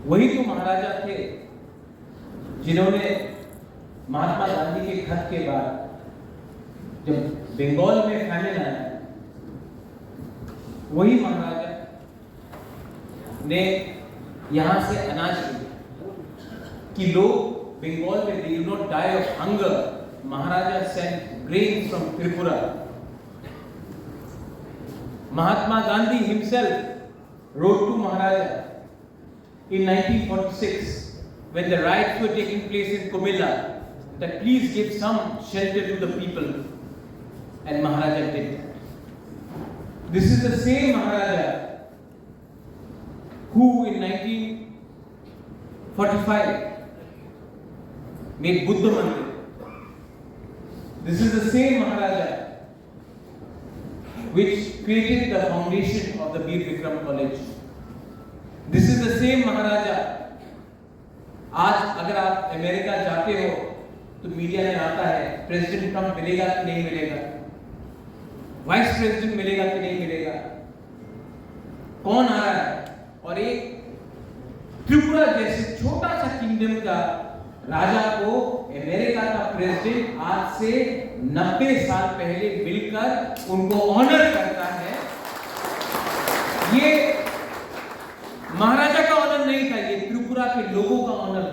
वही तो महाराजा थे जिन्होंने महात्मा गांधी के खत के बाद जब बंगाल में फैमिन आया, वही महाराजा ने यहां से अनाज लिया कि लोग बंगाल में they not die of hunger. Maharaja sent grain from Tripura. Mahatma Gandhi himself wrote to Maharaja in 1946 when the riots were taking place in Comilla that please give some shelter to the people, and Maharaja did that. This is the same Maharaja who in 1945 made Buddha Mandir. This is the same Maharaja which created the foundation of the Bir Vikram College. This is the same Maharaja. आज अगर आप America जाते हो तो media में आता है president Trump मिलेगा कि नहीं मिलेगा, वाइस प्रेसिडेंट मिलेगा कि नहीं मिलेगा, कौन आ रहा है. और एक त्रिपुरा जैसे छोटा सा किंगडम का राजा को अमेरिका का प्रेसिडेंट आज से 90 साल पहले मिलकर उनको ऑनर करता है. ये महाराजा का ऑनर नहीं था, ये त्रिपुरा के लोगों का ऑनर.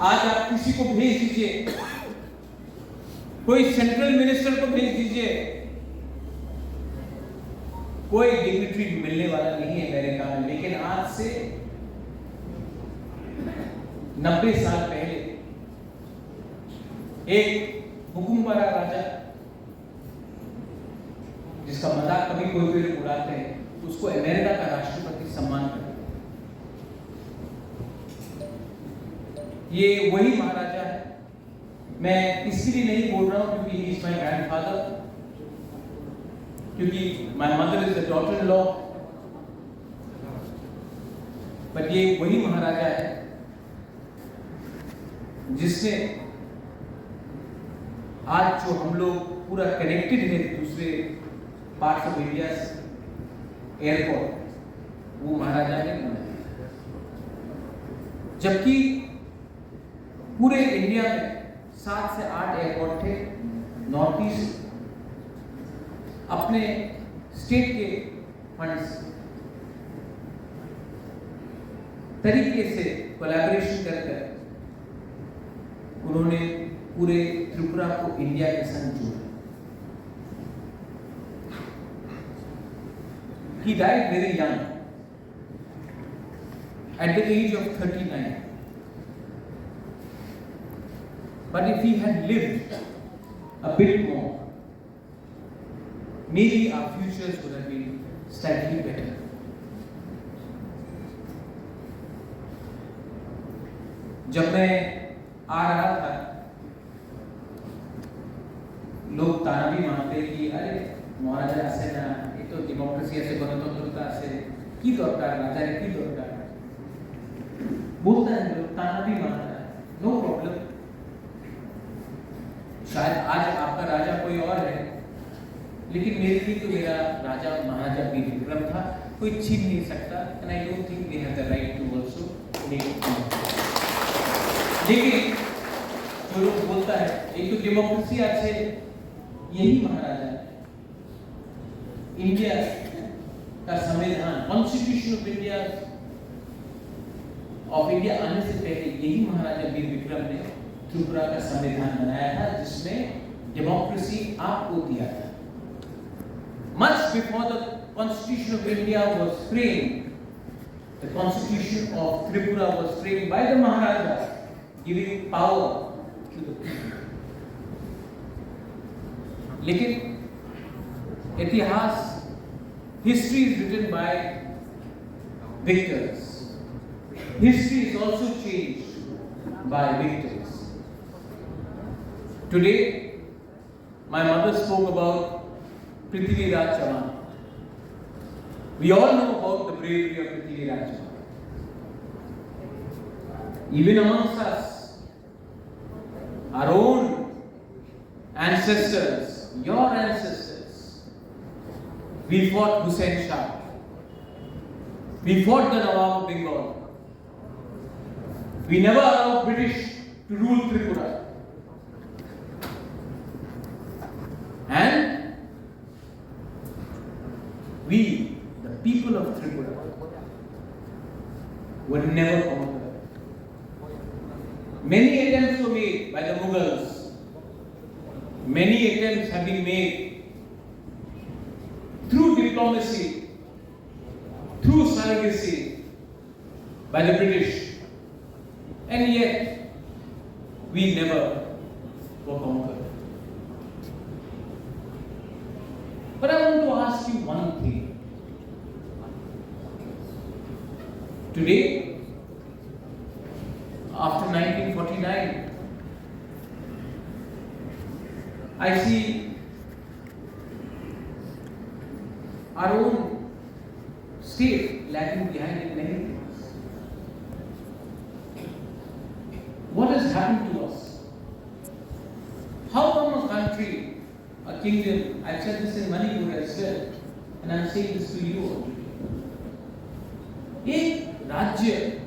आज आप किसी को भेज दीजिए, कोई सेंट्रल मिनिस्टर को भेज दीजिए, कोई डिग्निटरी मिलने वाला नहीं है अमेरिका में. लेकिन आज से 90 साल पहले एक हुकुमबारा राजा जिसका मजाक कभी कोई कोई उड़ाते हैं, उसको अमेरिका का राष्ट्रपति सम्मान करते हैं. ये वही महाराजा है. मैं इसलिए नहीं बोल रहा हूं क्योंकि ही इज माय ग्रैंडफादर, क्योंकि my mother is the daughter in law, but ये वही महाराजा है जिससे आज जो हम लोग पूरा कनेक्टेड है दूसरे पार्ट्स ऑफ इंडिया एयरपोर्ट, वो महाराजा ने बनाया. जबकि पूरे इंडिया में 7 से 8 एयरपोर्ट थे. नॉर्थ ईस्ट अपने स्टेट के फंड्स तरीके से कोलैबोरेशन कर उन्होंने पूरे त्रिपुरा को इंडिया के संग जोड़ा. He died very young, at the age of 39. But if he had lived a bit more, maybe our futures would have been slightly better. जब मैं आ रहा था, लोग ताना भी मारते कि अरे महाराजा ऐसे ना, ये तो डेमोक्रेसी ऐसे गणतंत्रता ऐसे की दरकार, राजा ने की दरकार बोलता है, लोग ताना भी मारता है. No problem. शायद आज आपका राजा कोई और है, लेकिन मेरे लिए तो मेरा राजा महाराजा बीर विक्रम था, कोई छीन नहीं सकता. And I don't think they have the right to also make it. लेकिन जो लोग बोलता है एक तो डेमोक्रेसी आज से यही महाराजा है. इंडिया का संविधान, कॉन्स्टिट्यूशन ऑफ इंडिया आने से पहले यही महाराजा बीर विक्रम ने त्रिपुरा का संविधान बनाया था, जिसमें डेमोक्रेसी आपको दिया था. Much before the Constitution of India was framed, the Constitution of Tripura was framed by the Maharaja, giving power to the people. लेकिन इतिहास, history is written by victors. History is also changed by victors. Today, my mother spoke about Prithviraj Chauhan. We all know about the bravery of Prithviraj Chauhan. Even amongst us, our own ancestors, your ancestors, we fought Hussain Shah. We fought the Nawab of Bengal. We never allowed British to rule Tripura. And we, the people of Tripura, were never conquered. Many attempts were made by the Mughals. Many attempts have been made through diplomacy, through surrogacy by the British. And yet, we never were conquered. But I want to ask you one thing. Today, after 1949, I see our own state lagging behind in many things. What has happened to us? How come a country, a kingdom, I've said this in Manipur as well, and I'm saying this to you all today. एक राज्य,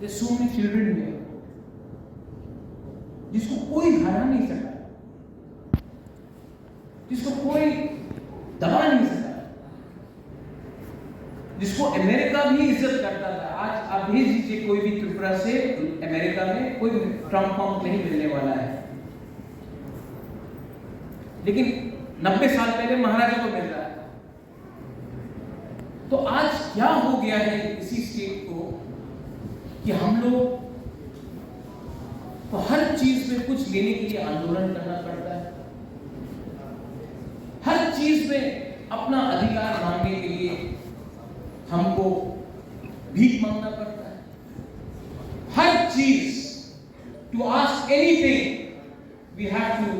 there's so many children here, जिसको कोई हरा नहीं सका, जिसको कोई दबा नहीं सका, जिसको अमेरिका भी इज्जत करता था। आज आप भेज दीजिए कोई भी त्रिपुरा से अमेरिका में, कोई ट्रम्प पंप नहीं मिलने वाला है, लेकिन 90 साल पहले महाराजा को मिल रहा है। तो आज क्या हो गया है इसी स्टेट को कि हम लोग को हर चीज में कुछ लेने के लिए आंदोलन करना पड़ता है, हर चीज में अपना अधिकार मांगने के लिए हमको भीख मांगना पड़ता है, हर चीज, to ask anything we have to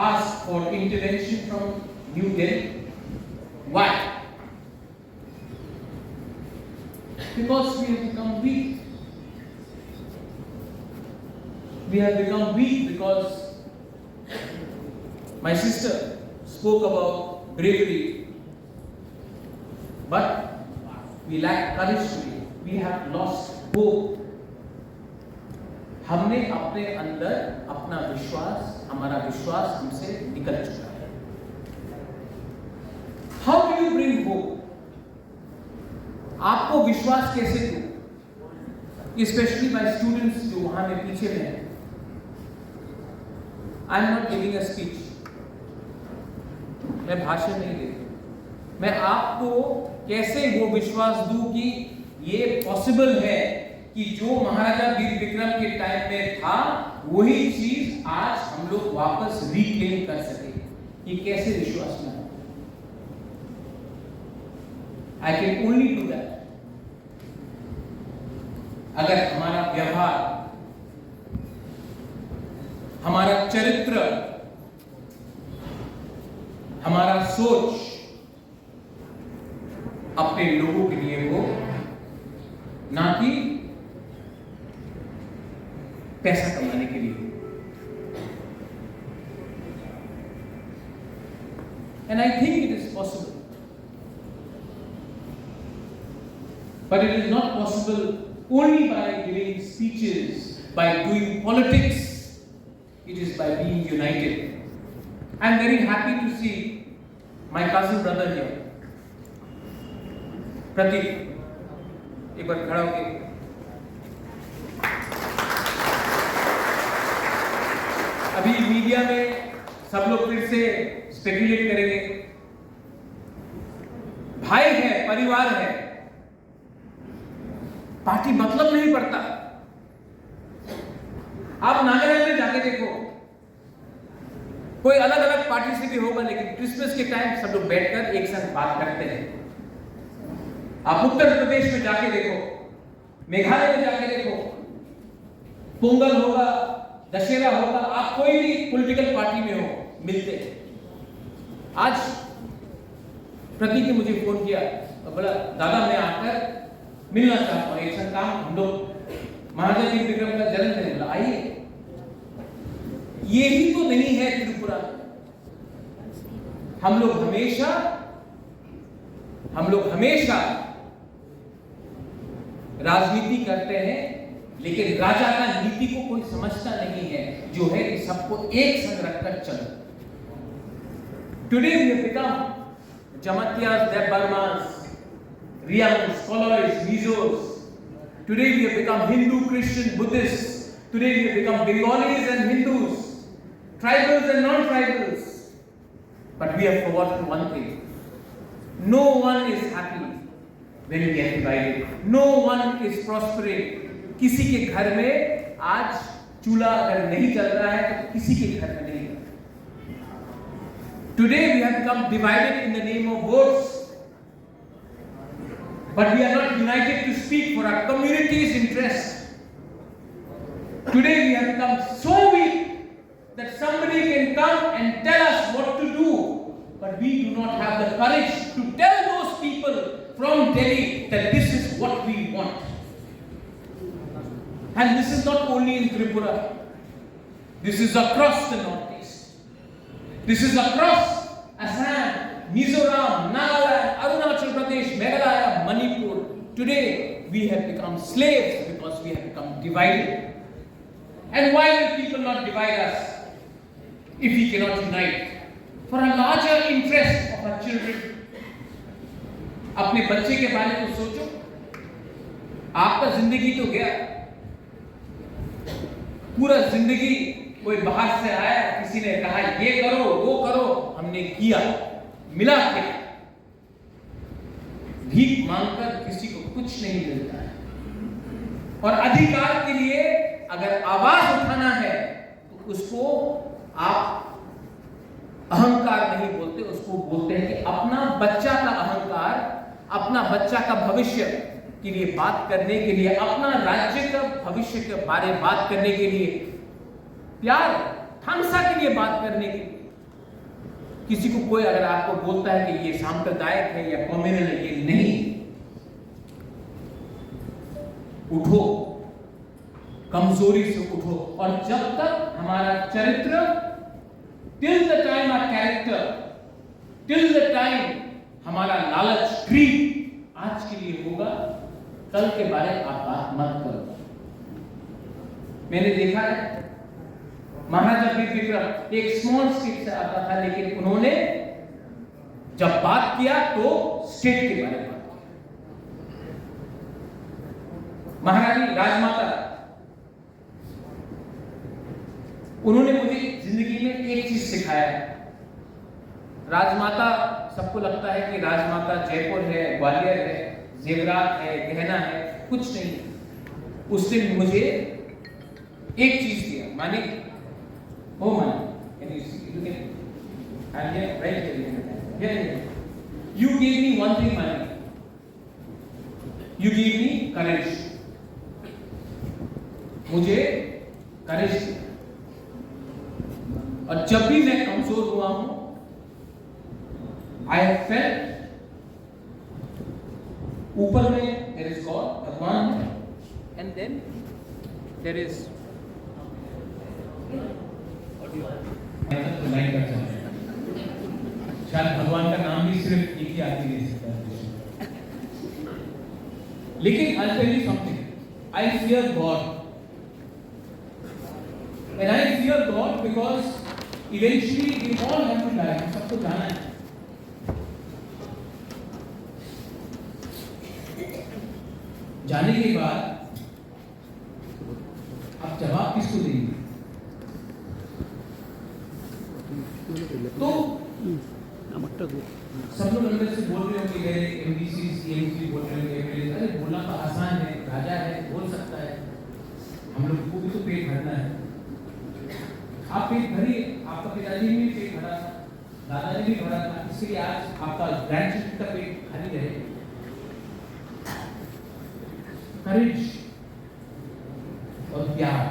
ask for intervention from new Delhi. Why? Because we have become weak. We have become weak because my sister spoke about bravery, but we lack courage today. We have lost hope. हमने अपने अंदर अपना विश्वास, हमारा विश्वास हमसे निकल चुका है। How do you bring hope? आपको विश्वास कैसे दूं? Especially my students जो वहां में पीछे में हैं। I am not giving a speech. मैं भाषण नहीं दे रहा। मैं आपको कैसे वो विश्वास दूं कि ये पॉसिबल है कि जो महाराजा वीर विक्रम के टाइम में था वही चीज आज हम लोग वापस रिक्लेम कर सके। ये कैसे विश्वास में? I can only do that अगर हमारा व्यवहार, हमारा चरित्र, हमारा सोच अपने लोगों के लिए हो, ना कि पैसा कमाने के लिए। And I think it is possible. But it is not possible only by giving speeches, by doing politics. It is by being united. I am very happy to see my cousin brother here. प्रतीक, एक बार खड़ा होके। अभी media में सब लोग फिर से speculate करेंगे। भाई है, परिवार है, पार्टी मतलब नहीं पड़ता। आप नागालैंड में जाके देखो, कोई अलग अलग पार्टी से भी होगा, लेकिन क्रिसमस के टाइम सब लोग बैठकर एक साथ बात करते हैं। आप उत्तर प्रदेश में जाके देखो, मेघालय में जाके देखो, पोंगल होगा, दशहरा होगा, आप कोई भी पॉलिटिकल पार्टी में हो, मिलते हैं। आज प्रतीक ने मुझे फोन किया और बोला, दादा मैं आकर मिलना चाहता हूं, एक साथ काम, हम लोग महाराजा वीर विक्रम का जन्मदिन, बोला आइए। यही तो नहीं है त्रिपुरा। हम लोग हमेशा राजनीति करते हैं, लेकिन राजा का नीति को कोई समझता नहीं है, जो है कि सबको एक संग रखकर चलो। Today we have become Jamatyas, Devbarmas, Rians, Kolois, Mizos. Today we have become Hindu, Christian, Buddhists. Today we have become Bengalis and Hindus, tribals and non-tribals. But we have forgotten one thing. No one is happy when we are divided. No one is prospering. किसी के घर में आज चूल्हा अगर नहीं चल रहा है तो किसी के घर में नहीं। Today we have become divided in the name of votes, but we are not united to speak for our community's interest. Today we have become so weak that somebody can come and tell us what to do, but we do not have the courage to tell those people from Delhi that this is what we want. And this is not only in Tripura. This is across the Northeast. This is across Assam, Mizoram, Nagaland, Arunachal Pradesh, Meghalaya, Manipur. Today we have become slaves because we have become divided. And why will people not divide us if we cannot unite? For a larger interest of our children. अपने बच्चे के बारे में सोचो। आपका जिंदगी तो गया, पूरा जिंदगी कोई बाहर से आया, किसी ने कहा ये करो वो करो, हमने किया, मिला क्या? भीख मांगकर किसी को कुछ नहीं मिलता है। और अधिकार के लिए अगर आवाज उठाना है तो उसको आप अहंकार नहीं बोलते, उसको बोलते हैं कि अपना बच्चा का अहंकार, अपना बच्चा का भविष्य के लिए बात करने के लिए, अपना राज्य का भविष्य के बारे में बात करने के लिए, प्यार थामसा के लिए बात करने के लिए। किसी को कोई अगर आपको बोलता है कि ये सांप्रदायिक है या कम्युनल है, ये नहीं। उठो, कमजोरी से उठो। और जब तक हमारा चरित्र, till the time our character, till the time हमारा लालच, ग्रीड आज के लिए होगा, कल के बारे में आप बात मत करो। मैंने देखा है महाराजा वीर विक्रम एक स्मॉल स्टेट से आता था, लेकिन उन्होंने जब बात किया तो स्टेट के बारे में बात किया। महारानी राजमाता, उन्होंने मुझे जिंदगी में एक चीज सिखाया है। राजमाता, सबको लगता है कि राजमाता जयपुर है, ग्वालियर है, जेवरात है, गहना है, कुछ नहीं। उसने मुझे एक चीज दिया, माने हो माने, you gave me one thing, money. You gave me courage. मुझे courage दिया। और जब भी मैं कमजोर हुआ हूं, I have felt ऊपर में there is God, भगवान है, and then there is तो लाइन कर सकते हैं। शायद भगवान का नाम भी सिर्फ एक ही आदमी ले सकता है। लेकिन I'll tell you something. I fear God. And I fear God because eventually we all have to die. सबको जाना है। जाने के बाद आप जवाब किसको देंगे? तो सब लोग अंदर से बोल रहे होंगे एमडीसी सीएमसी बोल रहे होंगे, अरे बोलना तो आसान है, राजा है, बोल सकता है, हम लोग को भी तो पेट भरना है। आप पेट भरिए, आपका पिताजी ने भी पेट भरा था, दादाजी भी भरा था, इसलिए आज आपका ग्रैंडचिल्ड्रन का पेट खाली रहे। करेज और प्यार